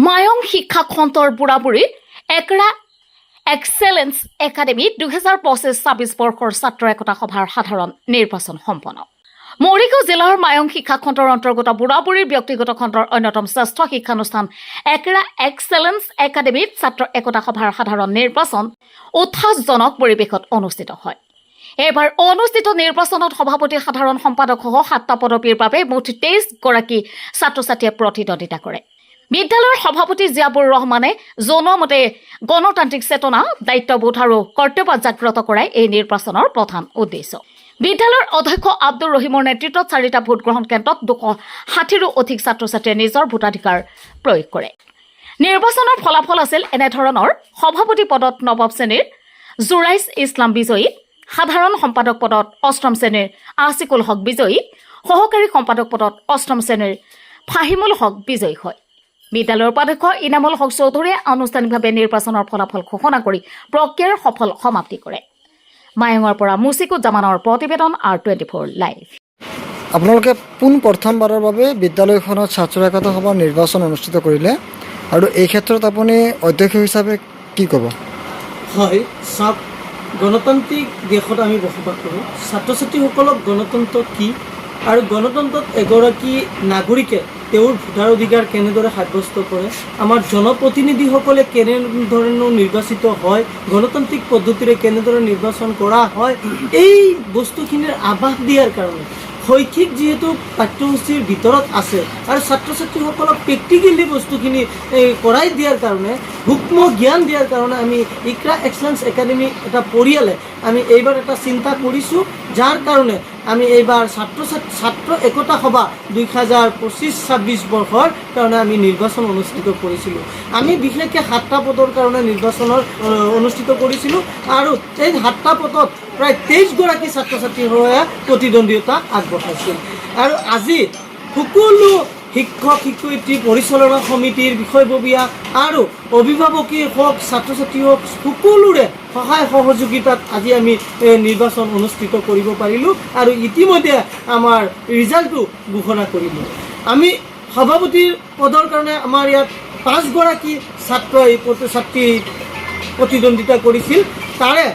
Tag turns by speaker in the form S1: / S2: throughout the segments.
S1: মায়ং শিক্ষা খণ্ডৰ বুঢ়াবুঢ়ী একৰা এক্সেলেন্স একাডেমীত 2025-26 বৰ্ষৰ ছাত্ৰ একতা সভাৰ সাধাৰণ নিৰ্বাচন সম্পন্ন। মৰিগাঁও জিলাৰ মায়ং শিক্ষা খণ্ডৰ অন্তৰ্গত বুঢ়াবুঢ়ীৰ ব্যক্তিগত খণ্ডৰ অন্যতম শ্ৰেষ্ঠ শিক্ষানুষ্ঠান একৰা এক্সেলেন্স একাডেমীত ছাত্ৰ একতা সভাৰ সাধাৰণ নিৰ্বাচন উৎসাহজনক পৰিৱেশত অনুষ্ঠিত হয়। এইবাৰ অনুষ্ঠিত নিৰ্বাচনত সভাপতি সাধাৰণ সম্পাদক সহ 7টা পদবীৰ বাবে মুঠ 23 গৰাকী ছাত্ৰ ছাত্ৰীয়ে প্ৰতিদ্বন্দ্বিতা কৰে। বিদ্যালয়ৰ সভাপতি জিয়াবুৰ ৰহমানে জনোৱা মতে গণতান্ত্ৰিক চেতনা, দায়িত্ববোধ আৰু কৰ্তব্য জাগ্ৰত কৰাই এই নিৰ্বাচনৰ প্ৰধান উদ্দেশ্য। বিদ্যালয়ৰ অধ্যক্ষ আব্দুৰ ৰহিমৰ নেতৃত্বত 4টা ভোটগ্ৰহণ কেন্দ্ৰত 260ৰো অধিক ছাত্ৰ ছাত্ৰীয়ে নিজৰ ভোটাধিকাৰ প্ৰয়োগ কৰে। নিৰ্বাচনৰ ফলাফল আছিল এনেধৰণৰ: সভাপতি পদত নৱম শ্ৰেণীৰ জুৰাইছ ইছলাম বিজয়ী, সাধাৰণ সম্পাদক পদত 8ম শ্ৰেণীৰ আছিকুল হক বিজয়ী, সহকাৰী সম্পাদক পদত 8ম শ্ৰেণীৰ ফাহিমুল হক বিজয়ী হয়। বিদ্যালয়ৰ উপাধ্যক্ষ ইনামুল হক চৌধুৰীয়ে আনুষ্ঠানিকভাৱে নিৰ্বাচনৰ ফলাফল ঘোষণা কৰি প্ৰক্ৰিয়াৰ সফল সমাপ্তি কৰে। মায়ঙৰ পৰা মুছিকুজ্জামানৰ প্ৰতিবেদন R24 লাইভ।
S2: আপোনালোকে প্ৰথমবাৰৰ বাবে বিদ্যালয়খনত ছাত্ৰ একতা সভাৰ নিৰ্বাচন অনুষ্ঠিত কৰিলে আৰু এই ক্ষেত্ৰত আপুনি অধ্যক্ষ হিচাপে কি ক'ব?
S3: হয়, গণতান্ত্ৰিক দেশত আমি বসবাস কৰোঁ। ছাত্ৰ ছাত্ৰীসকলক গণতন্ত্ৰ কি আৰু গণতন্ত্ৰত এগৰাকী নাগৰিকে তেওঁৰ ভোটাৰ অধিকাৰ কেনেদৰে সাব্যস্ত কৰে, আমাৰ জনপ্ৰতিনিধিসকলে কেনেধৰণৰ নিৰ্বাচিত হয়, গণতান্ত্ৰিক পদ্ধতিৰে কেনেদৰে নিৰ্বাচন কৰা হয়, এই বস্তুখিনিৰ আভাস দিয়াৰ কাৰণে শৈক্ষিক যিহেতু পাঠ্যসূচীৰ ভিতৰত আছে আৰু ছাত্ৰ ছাত্ৰীসকলক প্ৰেক্টিকেলি বস্তুখিনি কৰাই দিয়াৰ কাৰণে, সূক্ষ্ম জ্ঞান দিয়াৰ কাৰণে আমি ইকৰা এক্সেলেন্স একাডেমী এটা পৰিয়ালে আমি এইবাৰ এটা চিন্তা কৰিছোঁ, যাৰ কাৰণে আমি এইবাৰ ছাত্ৰ একতা সভা 2025-26 বৰ্ষৰ কাৰণে আমি নিৰ্বাচন অনুষ্ঠিত কৰিছিলোঁ। আমি বিশেষকৈ 7টা পদৰ কাৰণে নিৰ্বাচনৰ অনুষ্ঠিত কৰিছিলোঁ আৰু এই 7টা পদত প্ৰায় 23 গৰাকী ছাত্ৰ ছাত্ৰীৰ হৈ প্ৰতিদ্বন্দ্বিতা আগবঢ়াইছিল। আৰু আজি সকলো শিক্ষক শিক্ষয়িত্ৰী, পৰিচালনা সমিতিৰ বিষয়ববীয়া আৰু অভিভাৱকেই হওক, ছাত্ৰ ছাত্ৰী হওক, সকলোৰে সহায় সহযোগিতাত আজি আমি নিৰ্বাচন অনুষ্ঠিত কৰিব পাৰিলোঁ আৰু ইতিমধ্যে আমাৰ ৰিজাল্টটো ঘোষণা কৰিলোঁ। আমি সভাপতিৰ পদৰ কাৰণে আমাৰ ইয়াত 5 গৰাকী ছাত্ৰই প্ৰতিদ্বন্দ্বিতা কৰিছিল। তাৰে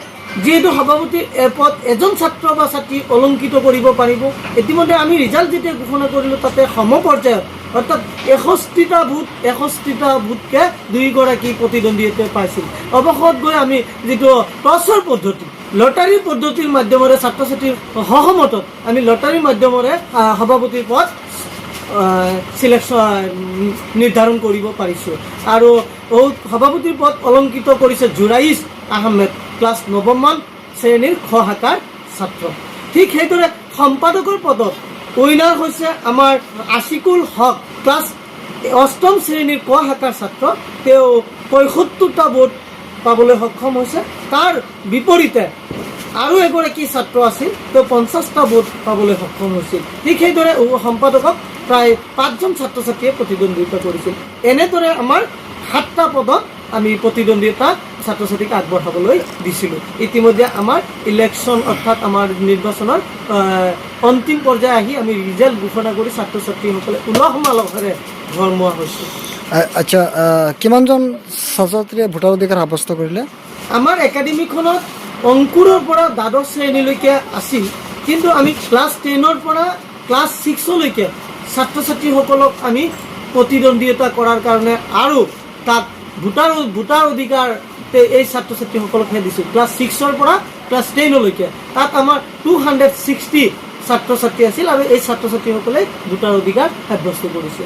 S3: যিহেতু সভাপতিৰ পদ এজন ছাত্ৰ বা ছাত্ৰী অলংকৃত কৰিব পাৰিব, ইতিমধ্যে আমি ৰিজাল্ট যেতিয়া ঘোষণা কৰিলোঁ তাতে সমপৰ্যায়ত অৰ্থাৎ 61টা ভোটকৈ 2 গৰাকী প্ৰতিদ্বন্দ্বিতা পাইছিল। অৱশেষত গৈ আমি যিটো টছৰ পদ্ধতি, লটাৰীৰ পদ্ধতিৰ মাধ্যমেৰে ছাত্ৰ ছাত্ৰীৰ সহমতত আমি লটাৰীৰ মাধ্যমেৰে সভাপতিৰ পদ নিৰ্ধাৰণ কৰিব পাৰিছোঁ আৰু সভাপতিৰ পদ অলংকৃত কৰিছে জুৰাইছ আহমেদ, ক্লাছ 9ম শ্ৰেণীৰ খ শাখাৰ ছাত্ৰ। ঠিক সেইদৰে সম্পাদকৰ পদত উইনাৰ হৈছে আমাৰ আছিকুল হক, ক্লাছ 8ম শ্ৰেণীৰ ক শাখাৰ ছাত্ৰ। তেওঁ 75টা ভোট পাবলৈ সক্ষম হৈছে। তাৰ বিপৰীতে আৰু এগৰাকী ছাত্ৰ আছিল, তেওঁ 50টা ভোট পাবলৈ সক্ষম হৈছিল। ঠিক সেইদৰে সম্পাদকক প্ৰায় 5জন ছাত্ৰ ছাত্ৰীয়ে প্ৰতিদ্বন্দ্বিতা কৰিছিল। এনেদৰে আমাৰ 7টা পদত আমি প্ৰতিদ্বন্দ্বিতা ছাত্ৰ ছাত্ৰীক আগবঢ়াবলৈ দিছিলোঁ। ইতিমধ্যে আমাৰ ইলেকশ্যন অৰ্থাৎ আমাৰ নিৰ্বাচনৰ অন্তিম পৰ্যায় আহি আমি ৰিজাল্ট ঘোষণা কৰি ছাত্ৰ ছাত্ৰীসকলে উলহ মালহেৰে ধৰ্মোৱা হৈছোঁ।
S2: আচ্ছা, কিমানজন ছাত্ৰ ছাত্ৰীয়ে ভোটাৰ অধিকাৰ সাব্যস্ত কৰিলে?
S3: আমাৰ একাডেমীখনত অংকুৰৰ পৰা দ্বাদশ শ্ৰেণীলৈকে আছিল, কিন্তু আমি ক্লাছ 10ৰ পৰা ক্লাছ 6লৈকে ছাত্ৰ ছাত্ৰীসকলক আমি প্ৰতিদ্বন্দ্বিতা কৰাৰ কাৰণে আৰু তাত ভোটাৰ অধিকাৰ এই ছাত্ৰ ছাত্ৰীসকলকহে দিছোঁ। ক্লাছ 6ৰ পৰা ক্লাছ 10লৈকে তাত আমাৰ 260 ছাত্ৰ ছাত্ৰী আছিল আৰু এই ছাত্ৰ ছাত্ৰীসকলে ভোটাৰ অধিকাৰ সাব্যস্ত কৰিছে।